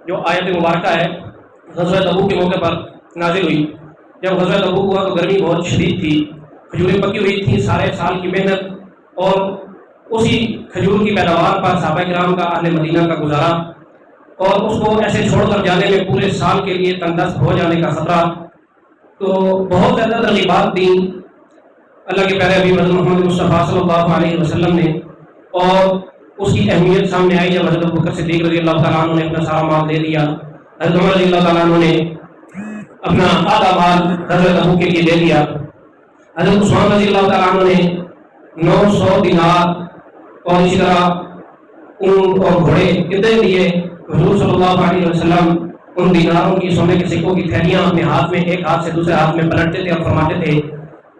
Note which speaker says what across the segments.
Speaker 1: جو آیت مبارکہ ہے غزوہ تبوک کے موقع پر نازل ہوئی۔ جب غزوہ تبوک ہوا تو گرمی بہت شدید تھی، کھجوریں پکی ہوئی تھیں، سارے سال کی محنت اور اسی کھجور کی پیداوار پر صحابہ کرام کا اہل مدینہ کا گزارا، اور اس کو ایسے چھوڑ کر جانے میں پورے سال کے لیے تنگ دست ہو جانے کا خطرہ۔ تو بہت زیادہ ترغیبات دیں اللہ کے پیارے حبیب حضرت محمد مصطفیٰ صلی اللہ علیہ وسلم نے، اور اس کی اہمیت سامنے آئی جب حضرت ابوبکر صدیق رضی اللہ تعالیٰ عنہ نے اپنا سارا مال دے دیا، حضرت عمر رضی اللہ تعالیٰ عنہ نے اپنا آدھا مال غزوہ تبوک کے لیے دے دیا، حضرت عثمان رضی اللہ تعالیٰ عنہ نے 900 دینار اور اسی طرح اونٹ اور گھوڑے کتنے دیے۔ حضور صلی اللہ علیہ وسلم ان دیناروں کی سونے کے سکوں کی تھیلیاں اپنے ہاتھ میں ایک ہاتھ سے دوسرے ہاتھ میں پلٹتے تھے اور فرماتے تھے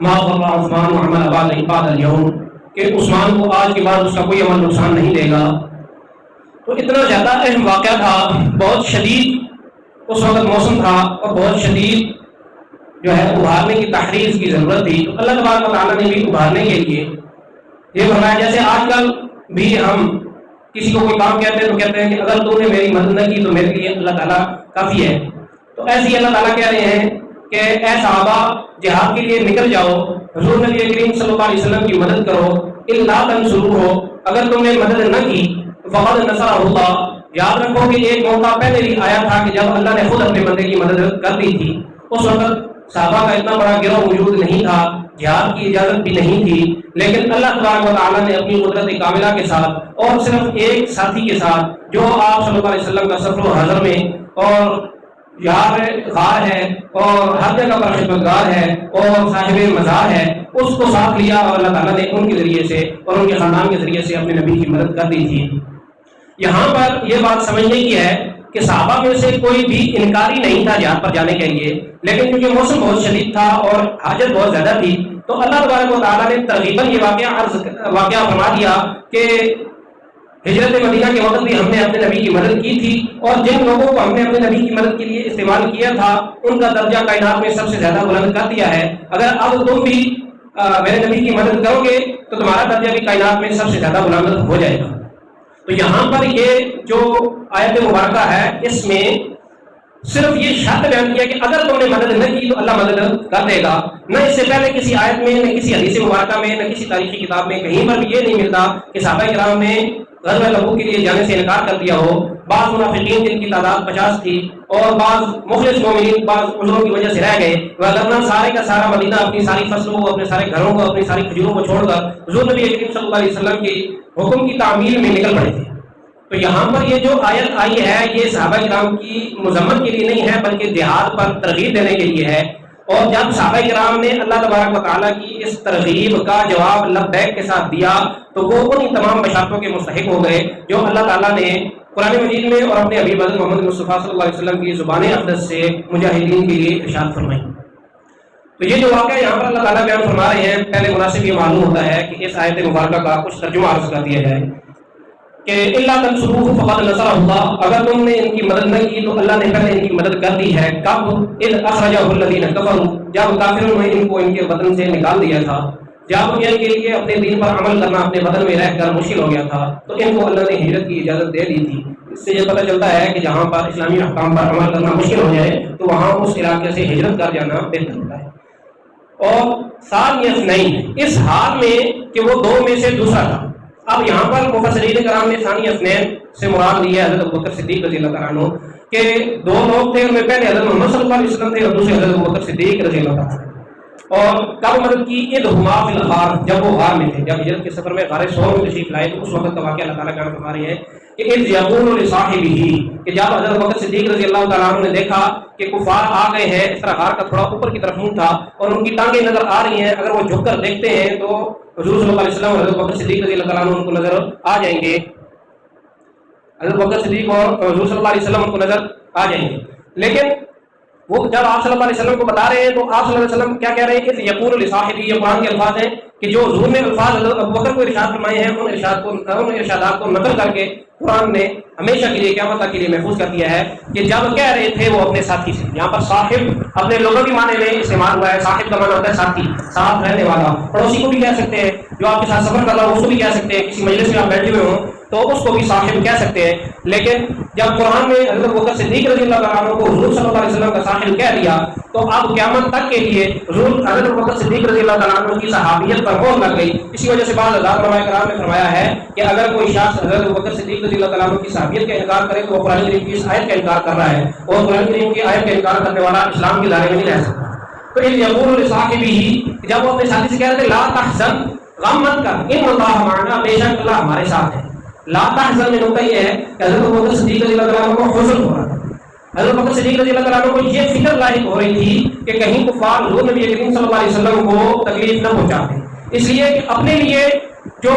Speaker 1: ما ضر عثمان وعمل بعد اليوم، کہ عثمان کو آج کے بعد اس کا کوئی عمل نقصان نہیں دے گا۔ تو اتنا زیادہ اہم واقعہ تھا، بہت شدید اس وقت موسم تھا اور بہت شدید جو ہے ابھارنے کی تحریر کی ضرورت تھی۔ تو اللہ تبارک و تعالیٰ نے بھی ابھارنے کے لیے یہ فرمایا، جیسے آج کل بھی ہم کسی کو کوئی کام کہتے ہیں تو کہتے ہیں کہ اگر تو نے میری مدد نہ کی تو میرے لیے اللہ تعالیٰ کافی ہے۔ تو ایسے ہی اللہ تعالیٰ کہہ رہے ہیں کہ اے صحابہ جہاد کے لیے نکل جاؤ، حضور نبی کریم صلی اللہ علیہ وسلم کی مدد کرو، الا تنصروہ، اگر تم نے مدد نہ کی فقد نصرہ اللہ، یاد رکھو کہ ایک موقع پہلے بھی آیا تھا کہ جب اللہ نے خود اپنے بندے کی مدد کر دی تھی۔ اس وقت صحابہ کا اتنا بڑا گروہ موجود نہیں تھا، جہاد کی اجازت بھی نہیں تھی، لیکن اللہ تبارک و تعالیٰ نے اپنی قدرت کاملہ کے ساتھ اور صرف ایک ساتھی کے ساتھ جو آپ صلی اللہ علیہ وسلم کا سفر و حضر میں اور یار غار ہے اور ہر جگہ پر خدمتگار ہے اور صاحب مزار ہے، اس کو ساتھ لیا اور اللہ تعالیٰ نے ان کے ذریعے سے اور ان کے خاندان کے ذریعے سے اپنے نبی کی مدد کر دی تھی۔ یہاں پر یہ بات سمجھنے کی ہے کہ صحابہ میں سے کوئی بھی انکاری نہیں تھا جہاد پر جانے کے لیے، لیکن کیونکہ موسم بہت شدید تھا اور حاجت بہت زیادہ تھی تو اللہ تبارک و تعالیٰ نے ترغیباً یہ واقعہ فرما دیا کہ ہجرت مدینہ کے وقت بھی ہم نے اپنے نبی کی مدد کی تھی، اور جن لوگوں کو ہم نے اپنے نبی کی مدد کے لیے استعمال کیا تھا ان کا درجہ کائنات میں سب سے زیادہ بلند کر دیا ہے۔ اگر اب تم بھی میرے نبی کی مدد کرو گے تو تمہارا درجہ بھی کائنات میں سب سے زیادہ بلند ہو جائے گا۔ تو یہاں پر یہ جو آیت مبارکہ ہے اس میں صرف یہ شرط بیان کیا کہ اگر تم نے مدد نہ کی تو اللہ مدد کر دے گا۔ نہ اس سے پہلے کسی آیت میں، نہ کسی حدیث مبارکہ میں، نہ کسی تاریخی کتاب میں کہیں پر بھی یہ نہیں ملتا کہ صحابہ کرام نے غزوہ تبوک کے لیے جانے سے انکار کر دیا ہو۔ بعض منافقین جن کی تعداد 50 تھی اور بعض مخلص مومنین بعض عذروں کی وجہ سے رہ گئے، ورنہ سارے کا سارا مدینہ اپنی ساری فصلوں کو، اپنے سارے گھروں کو، اپنی ساری کھجوروں کو چھوڑ کر حضور نبی کریم صلی اللہ علیہ وسلم کی حکم کی تعمیل میں نکل پڑے تھے۔ تو یہاں پر یہ جو آیت آئی ہے یہ صحابہ کرام کی مذمت کے لیے نہیں ہے بلکہ جہاد پر ترغیب دینے کے لیے ہے، اور جب صحابہ کرام نے اللہ تبارک و تعالیٰ کی اس ترغیب کا جواب لبیک کے ساتھ دیا تو وہ انہی تمام بشارتوں کے مستحق ہو گئے جو اللہ تعالیٰ نے قرآن مجید میں اور اپنے حبیب حضرت محمد مصطفیٰ صلی اللہ علیہ وسلم کی زبان اقدس سے مجاہدین کے لیے ارشاد فرمائی۔ تو یہ جو واقعہ یہاں پر اللہ تعالیٰ بیان فرما رہے ہیں، پہلے مناسب یہ معلوم ہوتا ہے کہ اس آیت مبارکہ کا کچھ ترجمہ عرض کر دیا جائے کہ الا تنصروہ فقد نصرہ اللہ، اگر تم نے ان کی مدد نہ کی تو اللہ نے پہلے ان کی مدد کر دی ہے۔ کب؟ اذ اخرجہ الذین کفروا، جب کافروں نے ان کو ان کے وطن سے نکال دیا تھا، جب ان کے لیے اپنے دین پر عمل کرنا اپنے وطن میں رہ کر مشکل ہو گیا تھا تو ان کو اللہ نے ہجرت کی اجازت دے دی تھی۔ اس سے یہ پتہ چلتا ہے کہ جہاں پر اسلامی احکام پر عمل کرنا مشکل ہو جائے تو وہاں اس علاقے سے ہجرت کر جانا بہتر ہوتا ہے۔ اور ثانی اثنین، اس حال میں کہ وہ دو میں سے دوسرا تھا۔ اب یہاں پر مفسرین کرام نے ثانی اثنین سے مراد لیا حضرت ابوبکر صدیق رضی اللہ عنہ کہ دو لوگ تھے، ان میں پہلے حضرت محمد صلی اللہ علیہ وسلم تھے اور دوسرے حضرت ابوبکر صدیق رضی اللہ عنہ۔ اور کب مدد کی؟ اذ ہما فی الغار، جب وہ غار میں تھے، جب ہجرت کے سفر میں غار ثور میں تشریف لائے تو اس وقت کا واقعہ اللہ تعالیٰ بیان فرما رہے ہیں کہ اذ یقول لصاحبہ، کہ جب حضرت ابوبکر صدیق رضی اللہ تعالیٰ عنہ نے دیکھا کہ کفار آ گئے ہیں، اس طرح غار کا تھوڑا اوپر کی طرف منہ تھا اور ان کی ٹانگیں نظر آ رہی ہیں، اگر وہ جھک کر دیکھتے ہیں تو حضور صلی اللہ علیہ وسلم اور حضرت ابوبکر صدیق رضی اللہ تعالیٰ عنہ ان کو نظر آ جائیں گے، حضرت ابوبکر صدیق اور حضور صلی اللہ علیہ وسلم ان کو نظر آ جائیں گے۔ لیکن وہ جب آپ صلی اللہ علیہ وسلم کو بتا رہے ہیں تو آپ صلی اللہ علیہ وسلم کیا کہہ رہے ہیں کہ یقول لصاحبہ، یہ قرآن کے الفاظ ہیں کہ جو حضور نے الفاظ حضرت ابوبکر کو ارشاد فرمائے ہیں ان ارشادات کو نقل کر کے قرآن نے ہمیشہ کے لیے قیامت تک کے لیے محفوظ کر دیا ہے کہ جب کہہ رہے تھے وہ اپنے ساتھی سے، یہاں پر صاحب اپنے لغوی معنی میں استعمال ہوا ہے۔ صاحب کا معنی ہوتا ہے ساتھی، ساتھ رہنے والا، پڑوسی کو بھی کہہ سکتے ہیں، جو آپ کے ساتھ سفر کر رہا ہو اس کو بھی کہہ سکتے ہیں، کسی مجلس میں آپ بیٹھے ہوئے ہوں تو اس کو بھی صاحب کہہ سکتے ہیں. لیکن جب قرآن میں حضرت ابوبکر صدیق رضی اللہ تعالیٰ عنہ کو حضور صلی اللہ علیہ وسلم کا صاحب کہہ دیا تو اب قیامت تک کے لیے حضرت ابوبکر صدیق رضی اللہ تعالیٰ عنہ کی صحابیت پر مہر لگ گئی. اسی وجہ سے بعض حضرات علماء کرام نے فرمایا ہے کہ اگر کوئی شخص حضرت ابوبکر صدیق رضی اللہ تعالیٰ عنہ کی صحابیت کا انکار کرے تو وہ قرآن کریم کی اس آیت کا انکار کر رہا ہے، اور قرآن کریم کی آیت کا انکار کرنے والا اسلام کے دائرے میں نہیں رہ سکتا. تو اس یقول لصاحبہ، جب وہ اپنے ساتھی سے کہہ رہے تھے لا تحزن، غم مت کر، ان اللہ معنا، بے شک اللہ ہمارے ساتھ ہے. لا تحزن میں نقطہ یہ ہے کہ حضرت ابوبکر صدیق رضی اللہ تعالیٰ عنہ کو حزن ہو رہا تھا. حضرت ابوبکر صدیق رضی اللہ تعالیٰ عنہ کو یہ فکر لاحق ہو رہی تھی کہ کہیں کفار حضور نبی کریم صلی اللہ علیہ وسلم کو تکلیف نہ پہنچاتے، اس لیے کہ اپنے لیے جو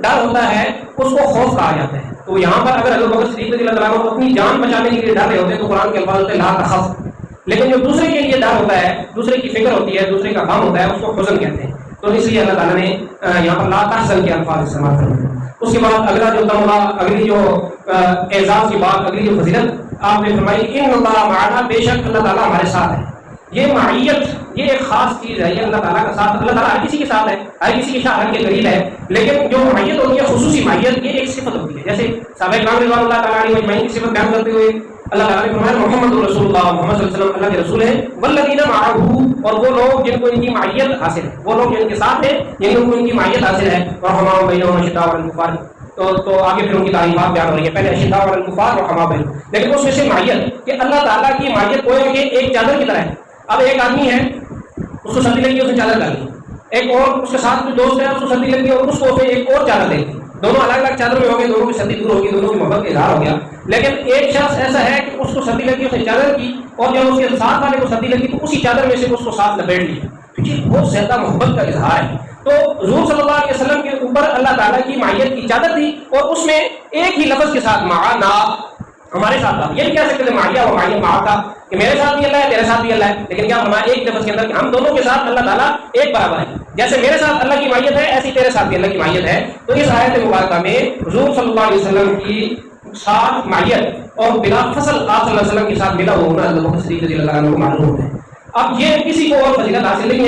Speaker 1: ڈر ہوتا ہے اس کو خوف کہا جاتا ہے. تو یہاں پر اگر حضرت ابوبکر صدیق رضی اللہ تعالیٰ عنہ کو اپنی جان بچانے کے لیے ڈر رہے ہوتے تو قرآن کے الفاظ ہوتے لا تخف. لیکن جو دوسرے کے لیے ڈر ہوتا ہے، دوسرے کی فکر ہوتی ہے، دوسرے کا غم ہوتا ہے، اس کو حزن کہتے ہیں. تو اس لیے اللہ تعالیٰ نے یہاں پر لا تحزن کے الفاظ استعمال کرے. اس کے بعد اگلا جو تمغہ، اگلی جو اعزاز کی بات، اگلی جو فضیلت آپ نے فرمائی ان اللہ معنا، بے شک اللہ تعالیٰ ہمارے ساتھ ہے. یہ معیت یہ ایک خاص چیز ہے، یہ اللہ تعالیٰ کا ساتھ. اللہ تعالیٰ ہر کسی کے ساتھ ہے، ہر کسی کے شاہد کے قریب ہے، لیکن جو معیت ہوتی ہے خصوصی معیت، یہ ایک صفت ہوتی ہے. جیسے صحابہ کرام رضوان اللہ تعالیٰ علیہ اجمعین کی صفت بیان کرتے ہوئے اللہ تعالیٰ نے فرمایا محمد رسول اللہ، محمد صلی اللہ علیہ وسلم اللہ کے رسول ہیں، والذین معہ، اور وہ لوگ جن کو ان کی معیت حاصل ہے، وہ لوگ جن کے ساتھ ہیں جن کو ان کی معیت حاصل ہے. رحماء بینہم اشداء علی الکفار، تو آگے پھر ان کی تعریفات بیان ہو رہی ہے. پہلے اشداء علی الکفار رحماء بینہم، لیکن اس میں سے معیت کہ اللہ تعالیٰ کی معیت کوئی کہ ایک چادر کی طرح ہے. اب ایک آدمی ہے، اس کو سردی لگی، اس نے چادر ڈالی، ایک اور اس کے ساتھ کوئی دوست ہے، اس کو سردی لگی اور اس کو ایک اور چادر دے دی. دونوں الگ الگ چادر میں ہو گئے، دونوں کی سردی دور ہوگی، دونوں کی محبت کا اظہار ہو گیا. لیکن ایک شخص ایسا ہے کہ اس کو سردی لگی، اس نے چادر کی، اور جب اس کے ساتھ والے کو سردی لگی تو اسی چادر میں سے اس کو ساتھ لپیٹ لیا. یہ بہت زیادہ محبت کا اظہار ہے. تو حضور صلی اللہ علیہ وسلم کے اوپر اللہ تعالیٰ کی معیت کی چادر تھی، اور اس میں ایک ہی لفظ کے ساتھ معنا، ہمارے ساتھ تھا. یہ نہیں کہہ سکتے تھے معیہ و معیت معا کا کہ میرے ساتھ بھی اللہ ہے، تیرے ساتھ بھی اللہ ہے، لیکن کیا فرمایا ایک لفظ کے اندر کہ ہم دونوں کے ساتھ اللہ تعالیٰ ایک برابر ہے. جیسے میرے ساتھ اللہ کی معیت ہے، ایسی تیرے ساتھ بھی اللہ کی معیت ہے. تو اس آیت مبارکہ میں حضور صلی اللہ علیہ وسلم کی ساتھ معیت اور بلا فصل آپ صلی اللہ علیہ وسلم کے ساتھ ملا ہونا حضرت ابوبکر صدیق رضی اللہ عنہ کو معلوم ہوتا ہے. اب یہ کسی کو اور فضیلت حاصل نہیں ہے.